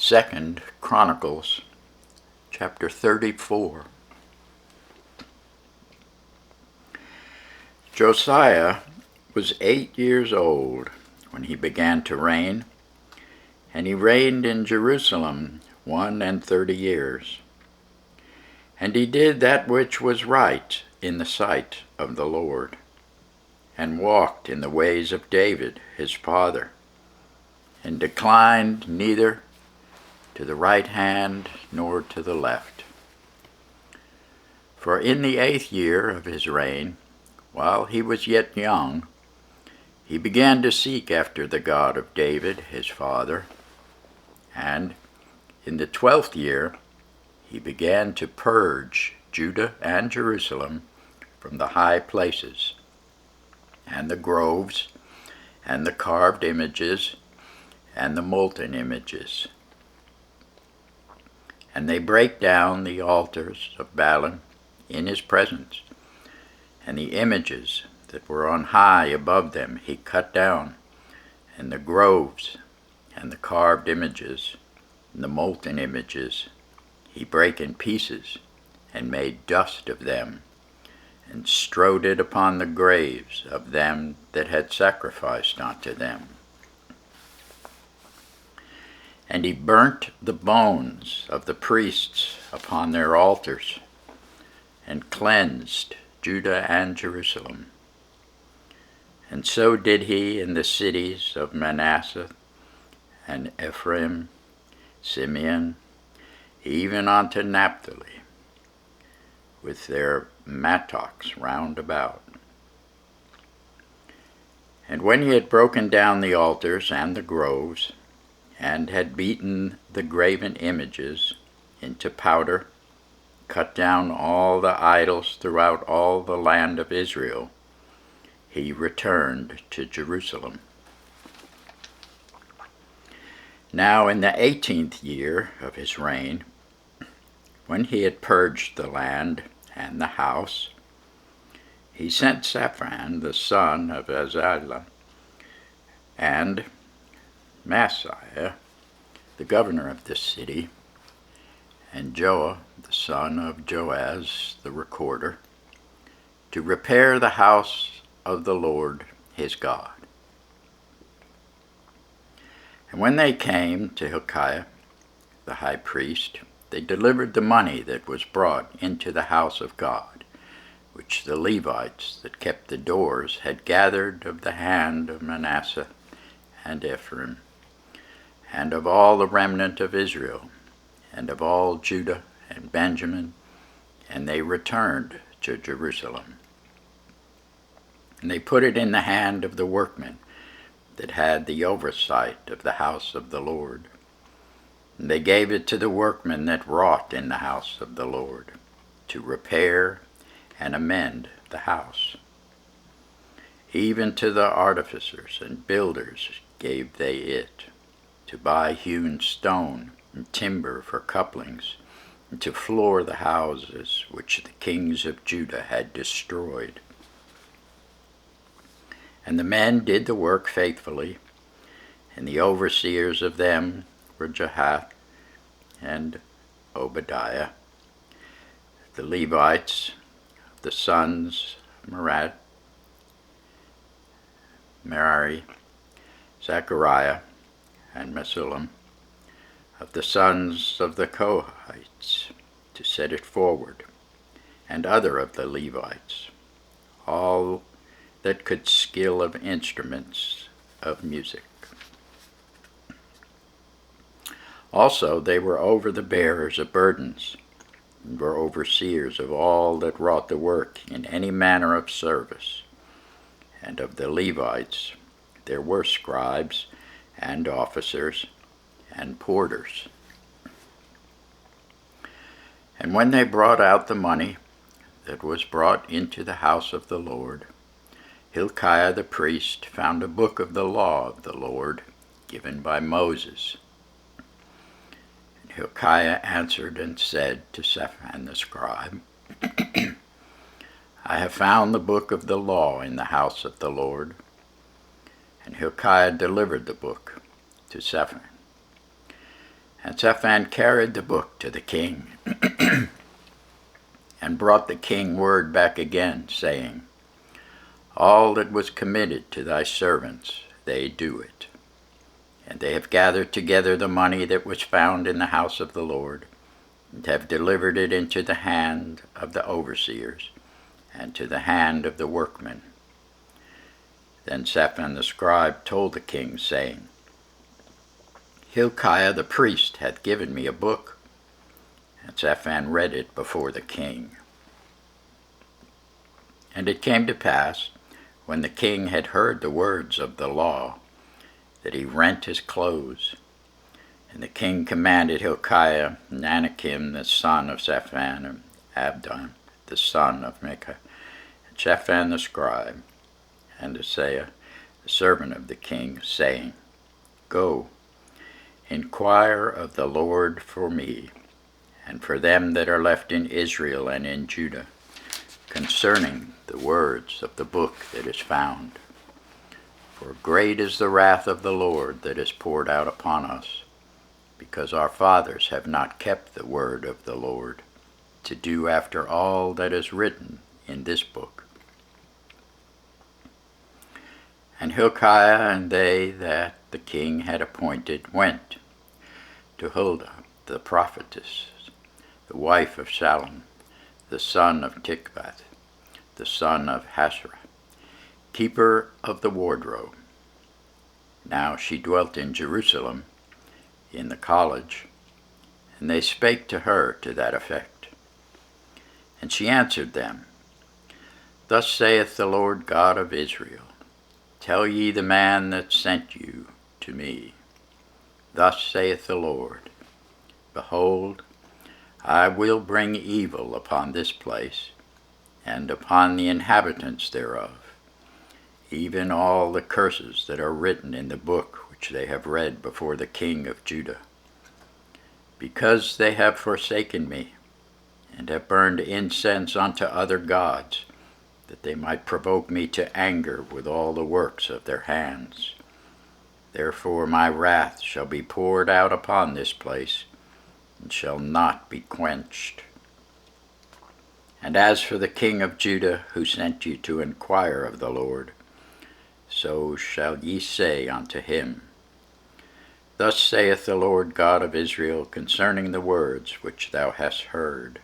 2 Chronicles chapter 34. Josiah was 8 years old when he began to reign, and he reigned in Jerusalem 31 years. And he did that which was right in the sight of the Lord, and walked in the ways of David his father, and declined neither to the right hand nor to the left. For in the 8th year of his reign, while he was yet young, he began to seek after the God of David his father, and in the 12th year he began to purge Judah and Jerusalem from the high places, and the groves, and the carved images, and the molten images. And they brake down the altars of Baalim in his presence, and the images that were on high above them he cut down, and the groves, and the carved images, and the molten images he brake in pieces, and made dust of them, and strowed it upon the graves of them that had sacrificed unto them. And he burnt the bones of the priests upon their altars, and cleansed Judah and Jerusalem. And so did he in the cities of Manasseh and Ephraim, Simeon, even unto Naphtali, with their mattocks round about. And when he had broken down the altars and the groves, and had beaten the graven images into powder, cut down all the idols throughout all the land of Israel, he returned to Jerusalem. Now in the 18th year of his reign, when he had purged the land and the house, he sent Shaphan the son of Azaliah, and Maaseiah, the governor of this city, and Joah, the son of Joaz, the recorder, to repair the house of the Lord his God. And when they came to Hilkiah, the high priest, they delivered the money that was brought into the house of God, which the Levites that kept the doors had gathered of the hand of Manasseh and Ephraim, and of all the remnant of Israel, and of all Judah and Benjamin, and they returned to Jerusalem. And they put it in the hand of the workmen that had the oversight of the house of the Lord. And they gave it to the workmen that wrought in the house of the Lord, to repair and amend the house. Even to the artificers and builders gave they it, to buy hewn stone and timber for couplings, and to floor the houses which the kings of Judah had destroyed. And the men did the work faithfully, and the overseers of them were Jahath and Obadiah. The Levites, the sons of Merari, Zechariah, and Meshullam, of the sons of the Kohathites, to set it forward, and other of the Levites, all that could skill of instruments of music. Also they were over the bearers of burdens, and were overseers of all that wrought the work in any manner of service. And of the Levites there were scribes, and officers, and porters. And when they brought out the money that was brought into the house of the Lord, Hilkiah the priest found a book of the law of the Lord given by Moses. And Hilkiah answered and said to Shaphan the scribe, I have found the book of the law in the house of the Lord. And Hilkiah delivered the book to Shaphan. And Shaphan carried the book to the king, and brought the king word back again, saying, All that was committed to thy servants, they do it. And they have gathered together the money that was found in the house of the Lord, and have delivered it into the hand of the overseers, and to the hand of the workmen. Then Shaphan the scribe told the king, saying, Hilkiah the priest hath given me a book. And Shaphan read it before the king. And it came to pass, when the king had heard the words of the law, that he rent his clothes. And the king commanded Hilkiah, and Anakim the son of Shaphan, and Abdon the son of Micah, and Shaphan the scribe, and Asaiah the servant of the king, saying, Go, inquire of the Lord for me, and for them that are left in Israel and in Judah, concerning the words of the book that is found. For great is the wrath of the Lord that is poured out upon us, because our fathers have not kept the word of the Lord, to do after all that is written in this book. And Hilkiah and they that the king had appointed went to Huldah the prophetess, the wife of Shallum, the son of Tikvath, the son of Hasrah, keeper of the wardrobe. Now she dwelt in Jerusalem, in the college, and they spake to her to that effect. And she answered them, Thus saith the Lord God of Israel, Tell ye the man that sent you to me. Thus saith the Lord, Behold, I will bring evil upon this place, and upon the inhabitants thereof, even all the curses that are written in the book which they have read before the king of Judah. Because they have forsaken me, and have burned incense unto other gods, that they might provoke me to anger with all the works of their hands. Therefore my wrath shall be poured out upon this place, and shall not be quenched. And as for the king of Judah, who sent you to inquire of the Lord, so shall ye say unto him, Thus saith the Lord God of Israel concerning the words which thou hast heard.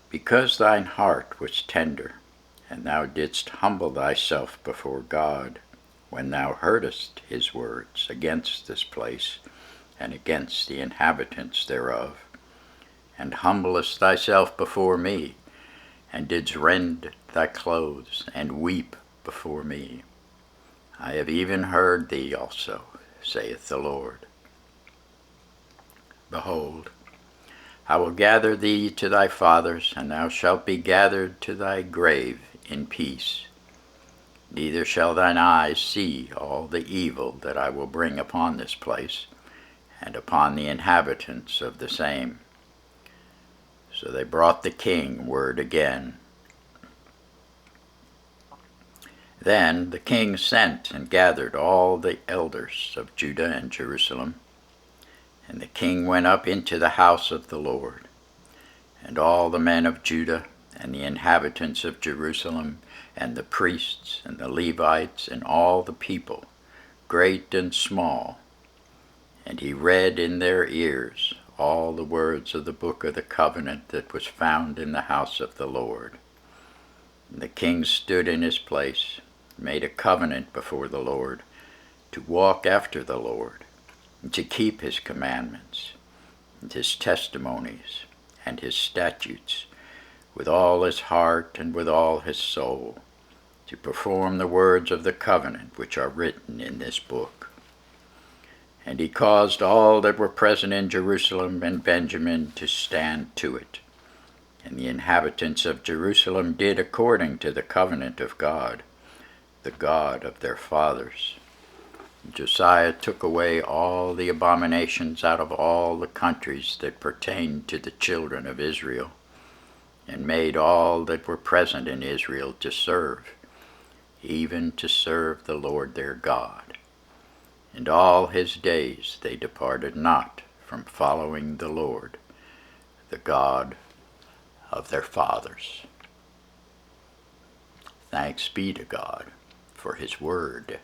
Because thine heart was tender, and thou didst humble thyself before God, when thou heardest his words against this place, and against the inhabitants thereof, and humblest thyself before me, and didst rend thy clothes, and weep before me. I have even heard thee also, saith the Lord. Behold, I will gather thee to thy fathers, and thou shalt be gathered to thy grave in peace. Neither shall thine eyes see all the evil that I will bring upon this place, and upon the inhabitants of the same. So they brought the king word again. Then the king sent and gathered all the elders of Judah and Jerusalem, and the king went up into the house of the Lord, and all the men of Judah, and the inhabitants of Jerusalem, and the priests, and the Levites, and all the people, great and small. And he read in their ears all the words of the book of the covenant that was found in the house of the Lord. And the king stood in his place, made a covenant before the Lord, to walk after the Lord, and to keep his commandments, and his testimonies, and his statutes, with all his heart and with all his soul, to perform the words of the covenant which are written in this book. And he caused all that were present in Jerusalem and Benjamin to stand to it. And the inhabitants of Jerusalem did according to the covenant of God, the God of their fathers. Josiah took away all the abominations out of all the countries that pertained to the children of Israel, and made all that were present in Israel to serve, even to serve the Lord their God. And all his days they departed not from following the Lord, the God of their fathers. Thanks be to God for his word.